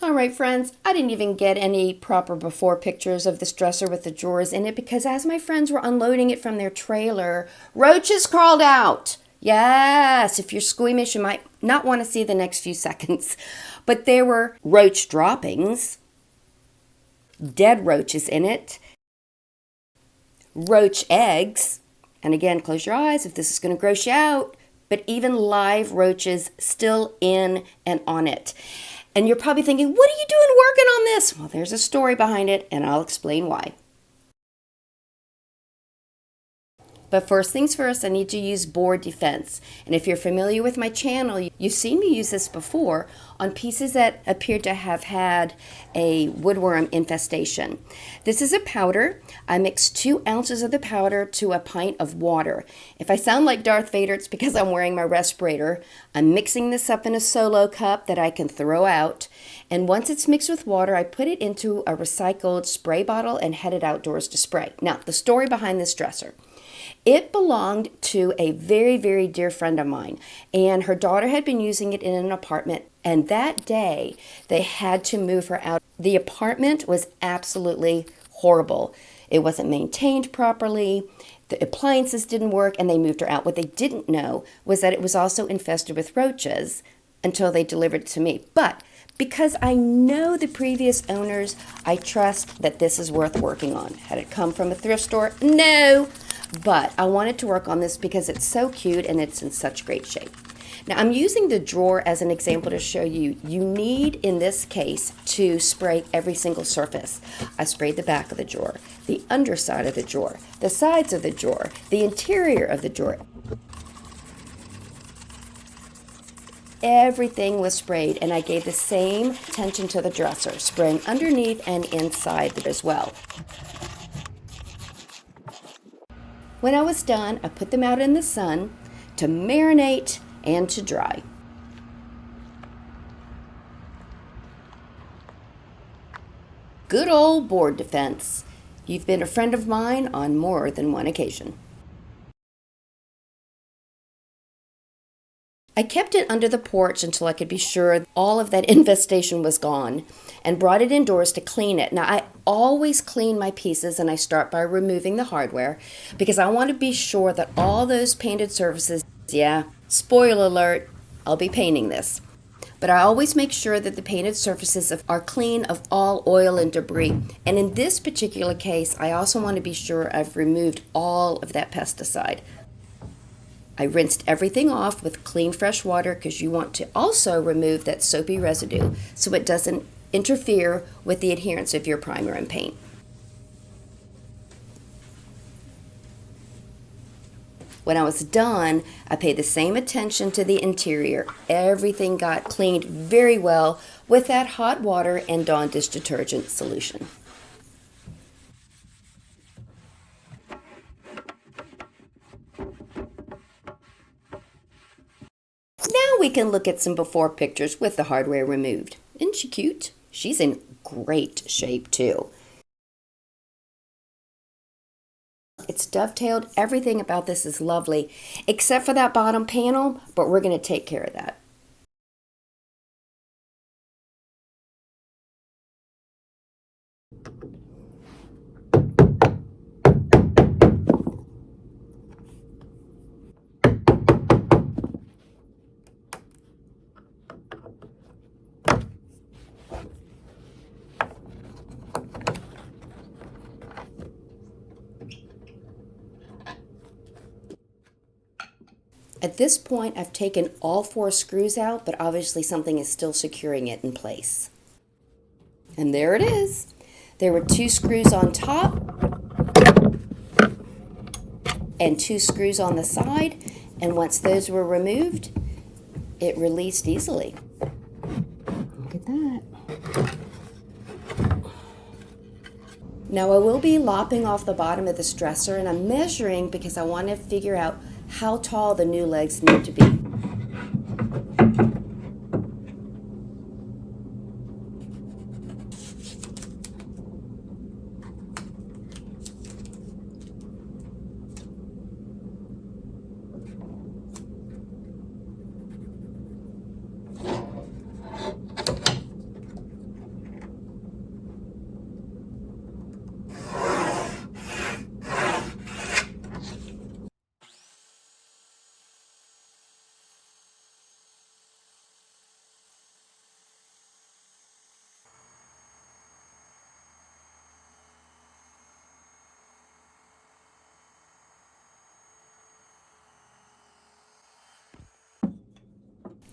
All right, friends, I didn't even get any proper before pictures of this dresser with the drawers in it because as my friends were unloading it from their trailer, roaches crawled out. Yes, if you're squeamish, you might not want to see the next few seconds. But there were roach droppings, dead roaches in it, roach eggs, and again, close your eyes if this is going to gross you out, but even live roaches still in and on it. And you're probably thinking, what are you doing working on this? Well, there's a story behind it, and I'll explain why. But first things first, I need to use board defense. And if you're familiar with my channel, you've seen me use this before on pieces that appear to have had a woodworm infestation. This is a powder. I mix 2 ounces of the powder to a pint of water. If I sound like Darth Vader, it's because I'm wearing my respirator. I'm mixing this up in a solo cup that I can throw out. And once it's mixed with water, I put it into a recycled spray bottle and head it outdoors to spray. Now, the story behind this dresser. It belonged to a very, very dear friend of mine, and her daughter had been using it in an apartment, and that day they had to move her out. The apartment was absolutely horrible. It wasn't maintained properly, the appliances didn't work, and they moved her out. What they didn't know was that it was also infested with roaches until they delivered it to me. But because I know the previous owners, I trust that this is worth working on. Had it come from a thrift store? No. But I wanted to work on this because it's so cute and it's in such great shape. Now I'm using the drawer as an example to show you need in this case to spray every single surface. I sprayed the back of the drawer, the underside of the drawer, the sides of the drawer, the interior of the drawer. Everything was sprayed, and I gave the same attention to the dresser, spraying underneath and inside as well. When I was done, I put them out in the sun to marinate and to dry. Good old board defense. You've been a friend of mine on more than one occasion. I kept it under the porch until I could be sure all of that infestation was gone and brought it indoors to clean it. Now, I always clean my pieces and I start by removing the hardware because I want to be sure that all those painted surfaces, yeah, spoiler alert, I'll be painting this. But I always make sure that the painted surfaces are clean of all oil and debris. And in this particular case, I also want to be sure I've removed all of that pesticide. I rinsed everything off with clean fresh water because you want to also remove that soapy residue so it doesn't interfere with the adherence of your primer and paint. When I was done, I paid the same attention to the interior. Everything got cleaned very well with that hot water and Dawn dish detergent solution. Now we can look at some before pictures with the hardware removed. Isn't she cute? She's in great shape too. It's dovetailed. Everything about this is lovely, except for that bottom panel, but we're going to take care of that. At this point, I've taken all 4 screws out, but obviously something is still securing it in place. And there it is. There were 2 screws on top and 2 screws on the side, and once those were removed, it released easily. Look at that. Now I will be lopping off the bottom of this dresser, and I'm measuring because I want to figure out how tall the new legs need to be.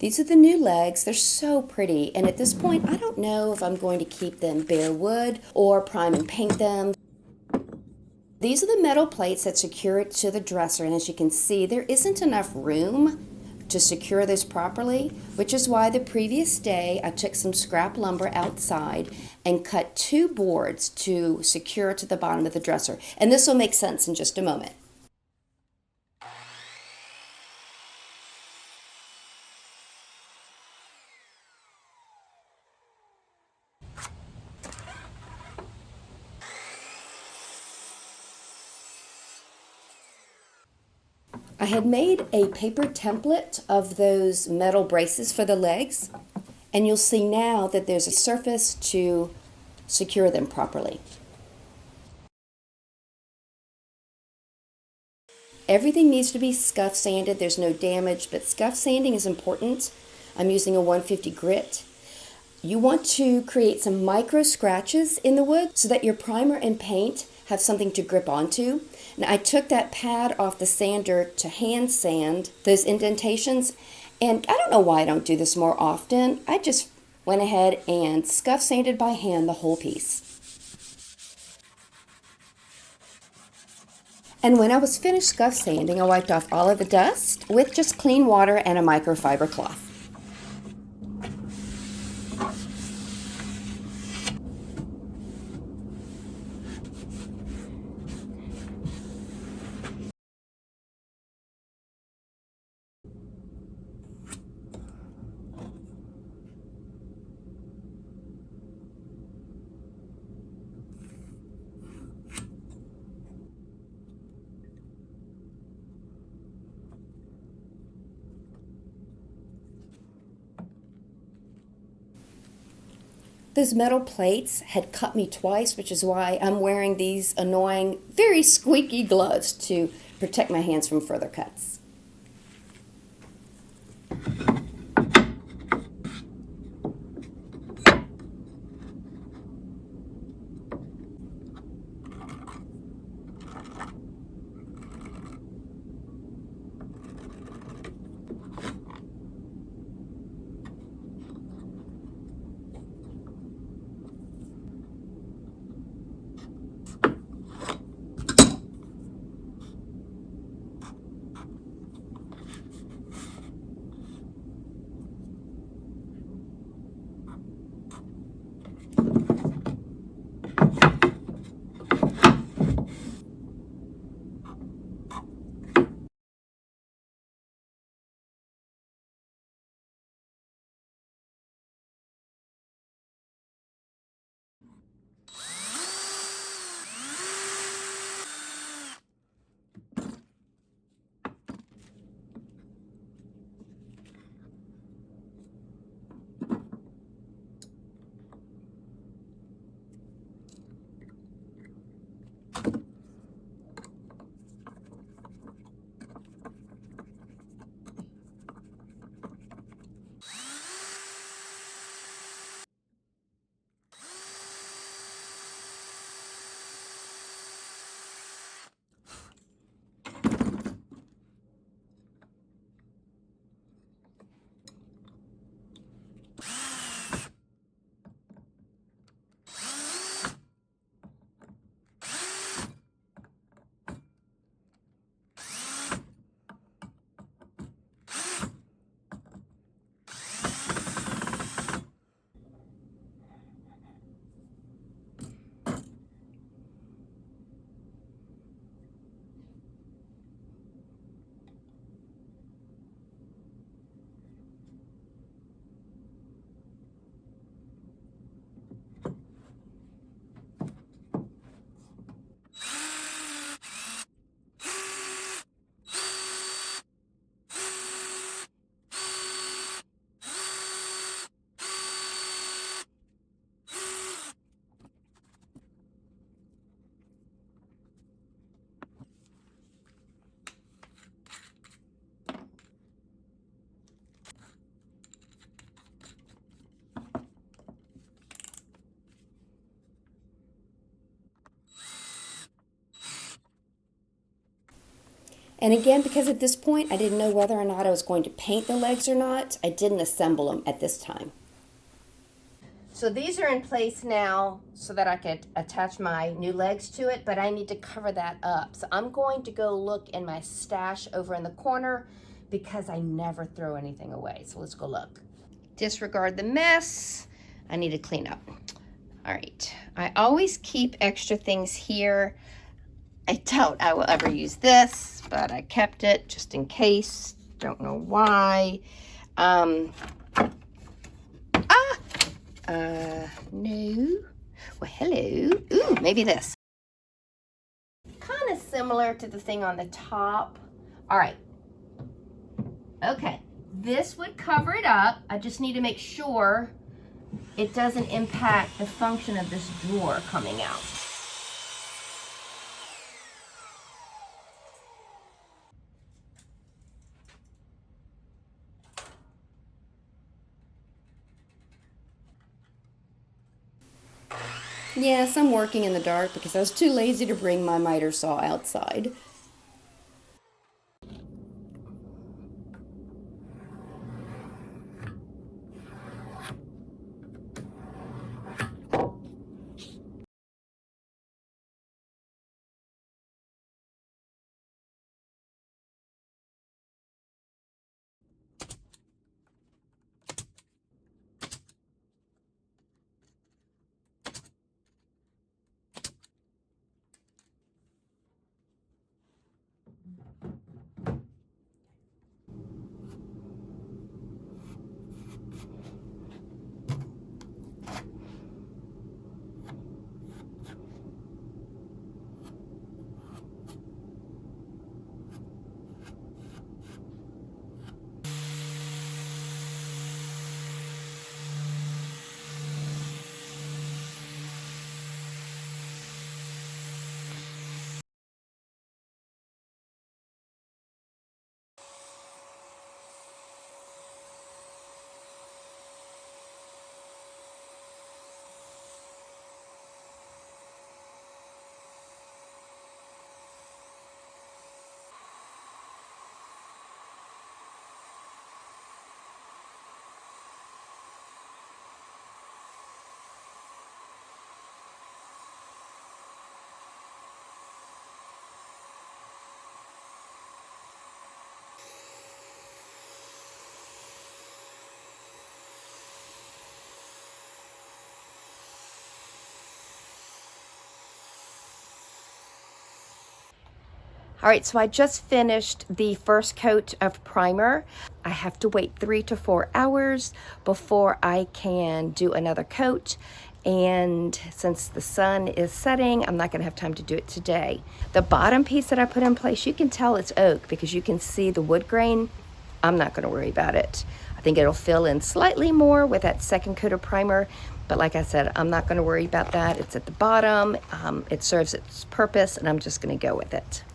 These are the new legs. They're so pretty. And at this point, I don't know if I'm going to keep them bare wood or prime and paint them. These are the metal plates that secure it to the dresser. And as you can see, there isn't enough room to secure this properly, which is why the previous day I took some scrap lumber outside and cut 2 boards to secure to the bottom of the dresser. And this will make sense in just a moment. I had made a paper template of those metal braces for the legs, and you'll see now that there's a surface to secure them properly. Everything needs to be scuff sanded. There's no damage, but scuff sanding is important. I'm using a 150 grit. You want to create some micro scratches in the wood so that your primer and paint have something to grip onto. Now I took that pad off the sander to hand sand those indentations, and I don't know why I don't do this more often. I just went ahead and scuff sanded by hand the whole piece. And when I was finished scuff sanding, I wiped off all of the dust with just clean water and a microfiber cloth. Those metal plates had cut me twice, which is why I'm wearing these annoying, very squeaky gloves to protect my hands from further cuts. And again, because at this point I didn't know whether or not I was going to paint the legs or not, I didn't assemble them at this time. So these are in place now so that I could attach my new legs to it, but I need to cover that up. So I'm going to go look in my stash over in the corner because I never throw anything away. So let's go look. Disregard the mess. I need to clean up. All right. I always keep extra things here. I doubt I will ever use this, but I kept it just in case. Don't know why. No. Well, hello. Ooh, maybe this. Kind of similar to the thing on the top. All right. Okay. This would cover it up. I just need to make sure it doesn't impact the function of this drawer coming out. Yes, I'm working in the dark because I was too lazy to bring my miter saw outside. All right, so I just finished the first coat of primer. I have to wait 3 to 4 hours before I can do another coat. And since the sun is setting, I'm not gonna have time to do it today. The bottom piece that I put in place, you can tell it's oak because you can see the wood grain. I'm not gonna worry about it. I think it'll fill in slightly more with that second coat of primer. But like I said, I'm not gonna worry about that. It's at the bottom, it serves its purpose, and I'm just gonna go with it.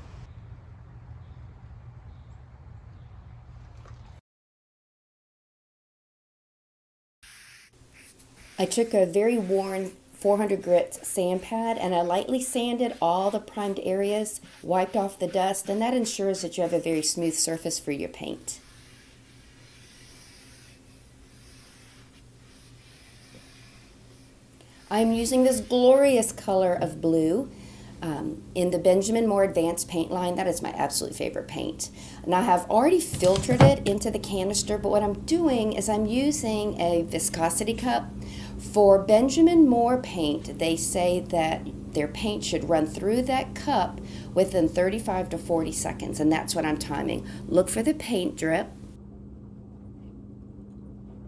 I took a very worn 400 grit sand pad and I lightly sanded all the primed areas, wiped off the dust, and that ensures that you have a very smooth surface for your paint. I'm using this glorious color of blue in the Benjamin Moore Advanced Paint line. That is my absolute favorite paint. And I have already filtered it into the canister, but what I'm doing is I'm using a viscosity cup. For Benjamin Moore paint, they say that their paint should run through that cup within 35 to 40 seconds, and that's what I'm timing. Look for the paint drip.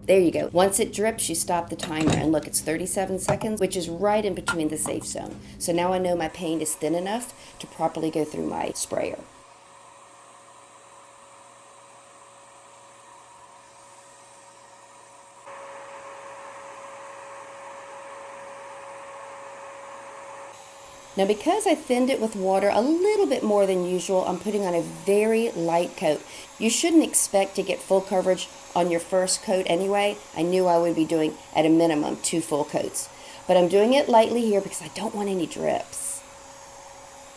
There you go. Once it drips, you stop the timer, and look, it's 37 seconds, which is right in between the safe zone. So now I know my paint is thin enough to properly go through my sprayer. Now because I thinned it with water a little bit more than usual, I'm putting on a very light coat. You shouldn't expect to get full coverage on your first coat anyway. I knew I would be doing at a minimum 2 full coats. But I'm doing it lightly here because I don't want any drips.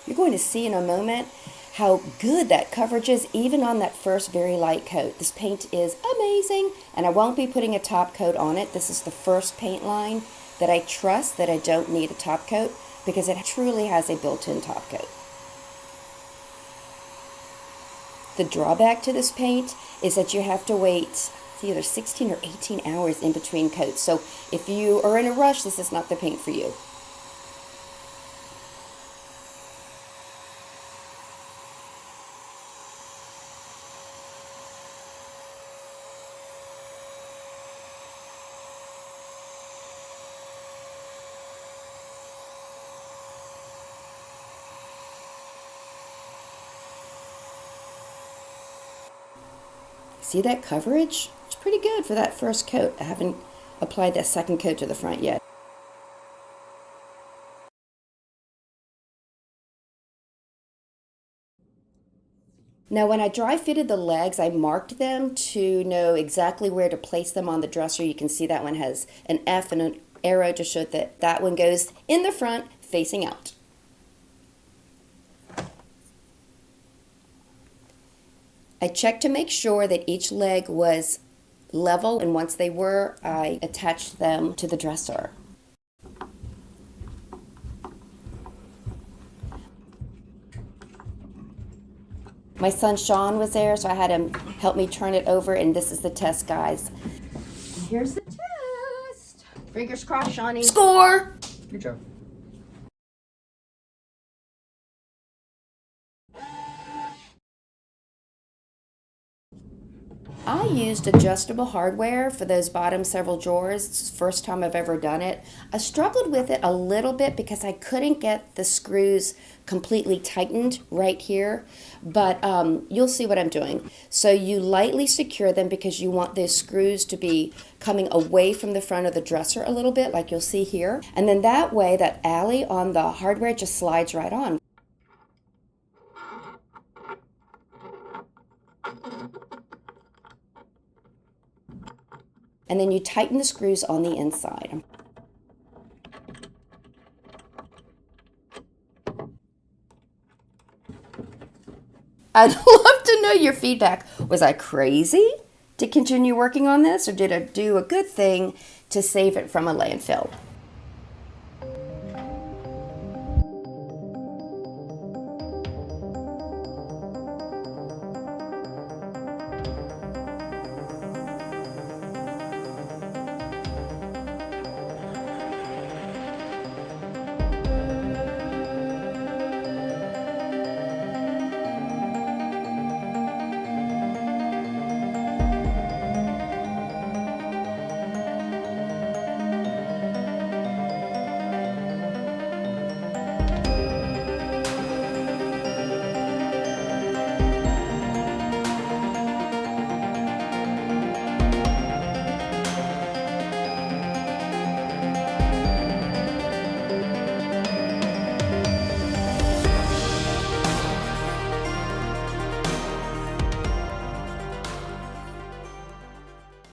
You're going to see in a moment how good that coverage is even on that first very light coat. This paint is amazing, and I won't be putting a top coat on it. This is the first paint line that I trust that I don't need a top coat because it truly has a built-in top coat. The drawback to this paint is that you have to wait, it's either 16 or 18 hours in between coats. So if you are in a rush, this is not the paint for you. See that coverage? It's pretty good for that first coat. I haven't applied that second coat to the front yet. Now when I dry fitted the legs, I marked them to know exactly where to place them on the dresser. You can see that one has an F and an arrow to show that that one goes in the front facing out. I checked to make sure that each leg was level, and once they were, I attached them to the dresser. My son Sean was there, so I had him help me turn it over, and this is the test, guys. Here's the test. Fingers crossed, Shawnee. Score! Good job. I used adjustable hardware for those bottom several drawers. It's the first time I've ever done it. I struggled with it a little bit because I couldn't get the screws completely tightened right here, but you'll see what I'm doing. So you lightly secure them because you want those screws to be coming away from the front of the dresser a little bit, like you'll see here. And then that way, that alley on the hardware just slides right on. And then you tighten the screws on the inside. I'd love to know your feedback. Was I crazy to continue working on this, or did I do a good thing to save it from a landfill?